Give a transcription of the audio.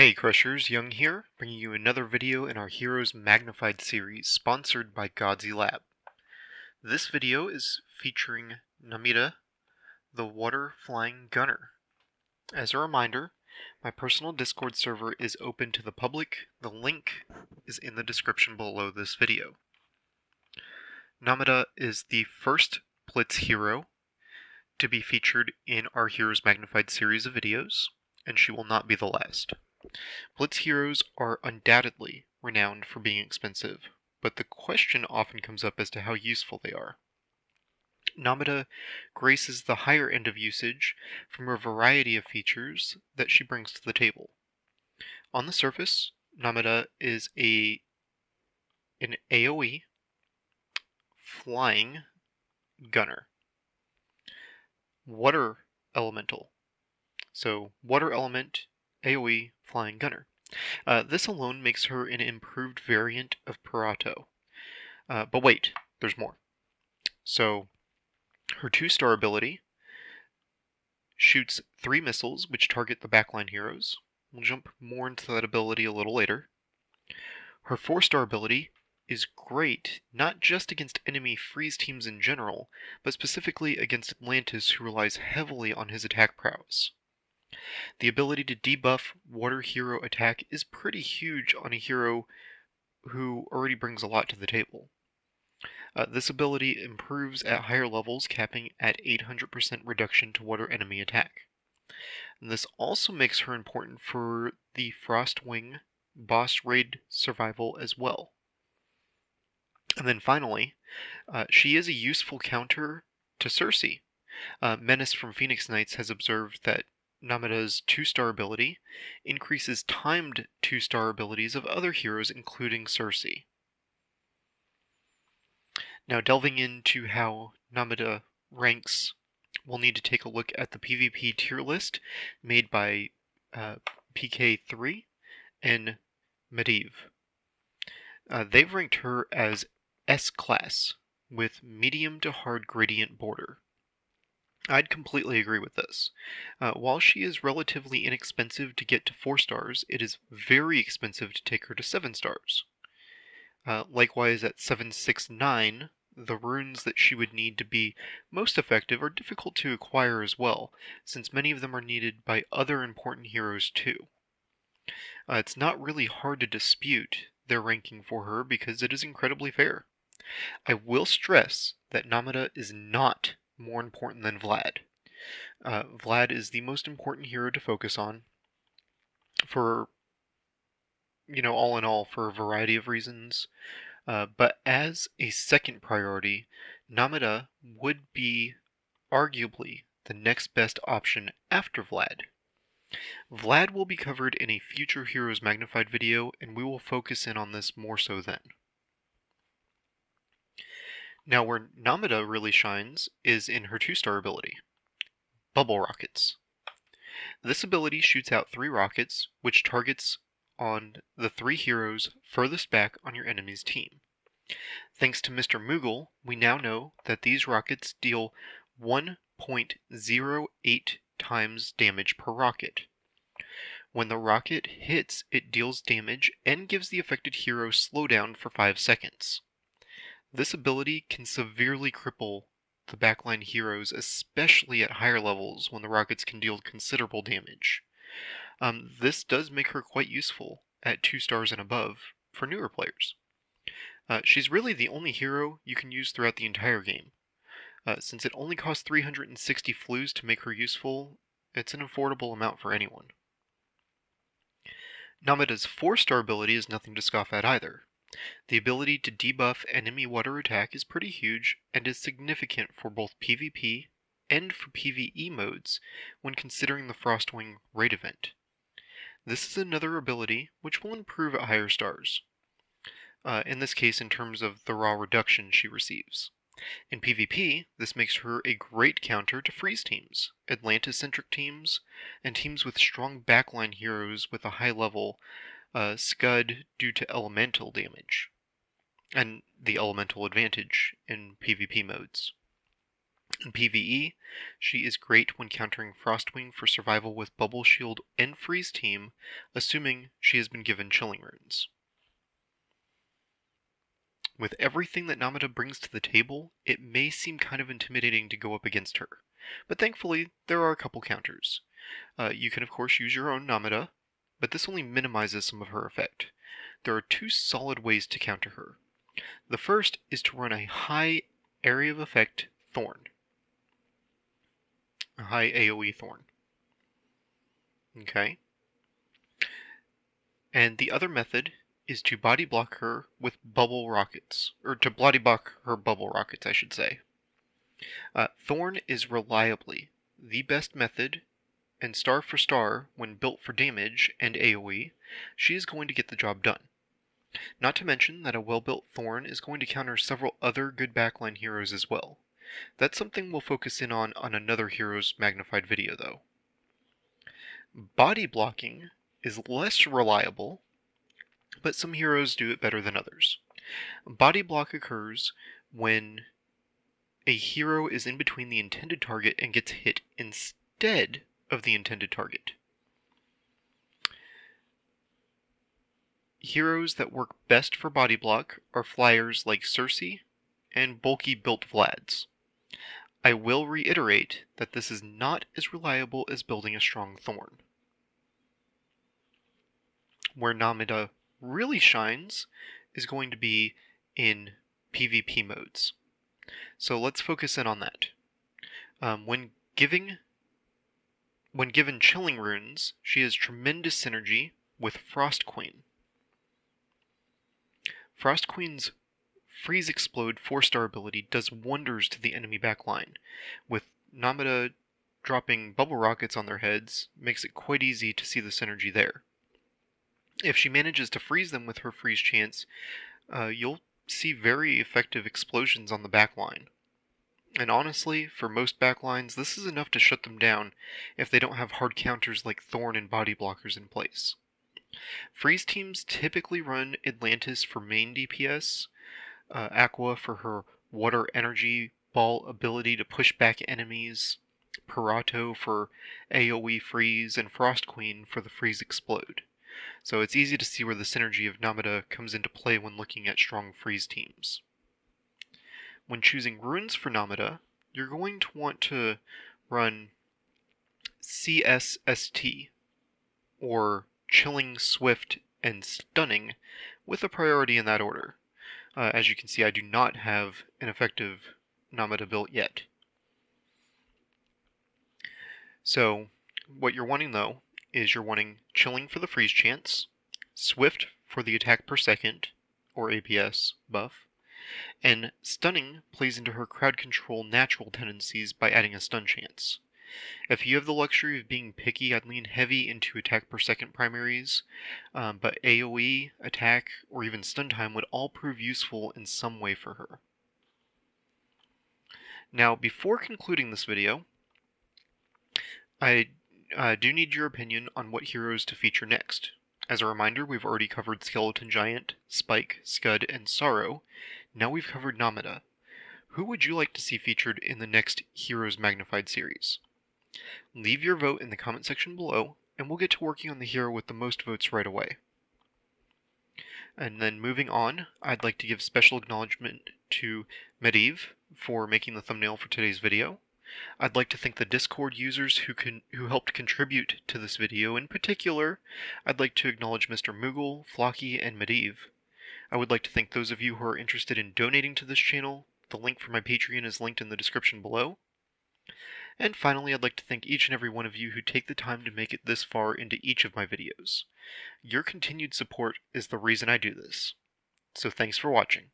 Hey Crushers, Young here, bringing you another video in our Heroes Magnified series, sponsored by Godsy Lab. This video is featuring Namida, the water-flying gunner. As a reminder, my personal Discord server is open to the public. The link is in the description below this video. Namida is the first Blitz hero to be featured in our Heroes Magnified series of videos, and she will not be the last. Blitz heroes are undoubtedly renowned for being expensive, but the question often comes up as to how useful they are. Namida graces the higher end of usage from a variety of features that she brings to the table. On the surface, Namida is an AoE flying gunner. Water elemental. So, water element, AoE, flying gunner. This alone makes her an improved variant of Perato. But wait, there's more. So, her 2-star ability shoots 3 missiles which target the backline heroes. We'll jump more into that ability a little later. Her 4-star ability is great, not just against enemy freeze teams in general, but specifically against Atlantis, who relies heavily on his attack prowess. The ability to debuff water hero attack is pretty huge on a hero who already brings a lot to the table. This ability improves at higher levels, capping at 800% reduction to water enemy attack. And this also makes her important for the Frostwing boss raid survival as well. And then finally, she is a useful counter to Cersei. Menace from Phoenix Knights has observed that Namida's 2-star ability increases timed 2-star abilities of other heroes, including Cersei. Now, delving into how Namida ranks, we'll need to take a look at the PvP tier list made by PK3 and Medivh. They've ranked her as S-class, with medium to hard gradient border. I'd completely agree with this. While she is relatively inexpensive to get to 4 stars, it is very expensive to take her to 7 stars. Likewise, at 769, the runes that she would need to be most effective are difficult to acquire as well, since many of them are needed by other important heroes too. It's not really hard to dispute their ranking for her because it is incredibly fair. I will stress that Namida is not more important than Vlad. Vlad is the most important hero to focus on for, all in all, for a variety of reasons. But as a second priority, Namida would be arguably the next best option after Vlad. Vlad will be covered in a future Heroes Magnified video, and we will focus in on this more so then. Now, where Namida really shines is in her 2-star ability, Bubble Rockets. This ability shoots out 3 rockets, which targets on the 3 heroes furthest back on your enemy's team. Thanks to Mr. Moogle, we now know that these rockets deal 1.08 times damage per rocket. When the rocket hits, it deals damage and gives the affected hero slowdown for 5 seconds. This ability can severely cripple the backline heroes, especially at higher levels when the rockets can deal considerable damage. This does make her quite useful at 2 stars and above for newer players. She's really the only hero you can use throughout the entire game. Since it only costs 360 flues to make her useful, it's an affordable amount for anyone. Namida's 4-star ability is nothing to scoff at either. The ability to debuff enemy water attack is pretty huge and is significant for both PvP and for PvE modes when considering the Frostwing raid event. This is another ability which will improve at higher stars. In this case, in terms of the raw reduction she receives. In PvP, this makes her a great counter to freeze teams, Atlantis-centric teams, and teams with strong backline heroes with a high level scud due to elemental damage, and the elemental advantage in PvP modes. In PvE, she is great when countering Frostwing for survival with Bubble Shield and Freeze Team, assuming she has been given Chilling Runes. With everything that Namida brings to the table, it may seem kind of intimidating to go up against her, but thankfully there are a couple counters. You can of course use your own Namida, but this only minimizes some of her effect. There are two solid ways to counter her. The first is to run a high area of effect Thorn. A high AoE Thorn. Okay. And the other method is to body block her with bubble rockets. Or to body block her bubble rockets, I should say. Thorn is reliably the best method, and star for star, when built for damage and AoE, she is going to get the job done. Not to mention that a well-built Thorn is going to counter several other good backline heroes as well. That's something we'll focus in on another hero's Magnified video though. Body blocking is less reliable, but some heroes do it better than others. Body block occurs when a hero is in between the intended target and gets hit instead of the intended target. Heroes that work best for body block are flyers like Cersei and bulky built Vlads. I will reiterate that this is not as reliable as building a strong Thorn. Where Namida really shines is going to be in PvP modes. So let's focus in on that. When given Chilling Runes, she has tremendous synergy with Frost Queen. Frost Queen's Freeze Explode 4-star ability does wonders to the enemy backline. With Namida dropping bubble rockets on their heads, makes it quite easy to see the synergy there. If she manages to freeze them with her freeze chance, you'll see very effective explosions on the backline. And honestly, for most backlines, this is enough to shut them down if they don't have hard counters like Thorn and body blockers in place. Freeze teams typically run Atlantis for main DPS, Aqua for her water energy ball ability to push back enemies, Parato for AoE freeze, and Frost Queen for the freeze explode. So it's easy to see where the synergy of Namida comes into play when looking at strong freeze teams. When choosing runes for Namida, you're going to want to run CSST, or Chilling, Swift, and Stunning, with a priority in that order. As you can see, I do not have an effective Namida built yet. So, what you're wanting though, is you're wanting Chilling for the freeze chance, Swift for the attack per second, or APS buff, and Stunning plays into her crowd control natural tendencies by adding a stun chance. If you have the luxury of being picky, I'd lean heavy into attack per second primaries, but AoE, attack, or even stun time would all prove useful in some way for her. Now, before concluding this video, I do need your opinion on what heroes to feature next. As a reminder, we've already covered Skeleton Giant, Spike, Scud, and Sorrow. Now we've covered Namida. Who would you like to see featured in the next Heroes Magnified series? Leave your vote in the comment section below, and we'll get to working on the hero with the most votes right away. And then moving on, I'd like to give special acknowledgement to Medivh for making the thumbnail for today's video. I'd like to thank the Discord users who helped contribute to this video. In particular, I'd like to acknowledge Mr. Moogle, Flocky, and Medivh. I would like to thank those of you who are interested in donating to this channel. The link for my Patreon is linked in the description below. And finally, I'd like to thank each and every one of you who take the time to make it this far into each of my videos. Your continued support is the reason I do this. So thanks for watching.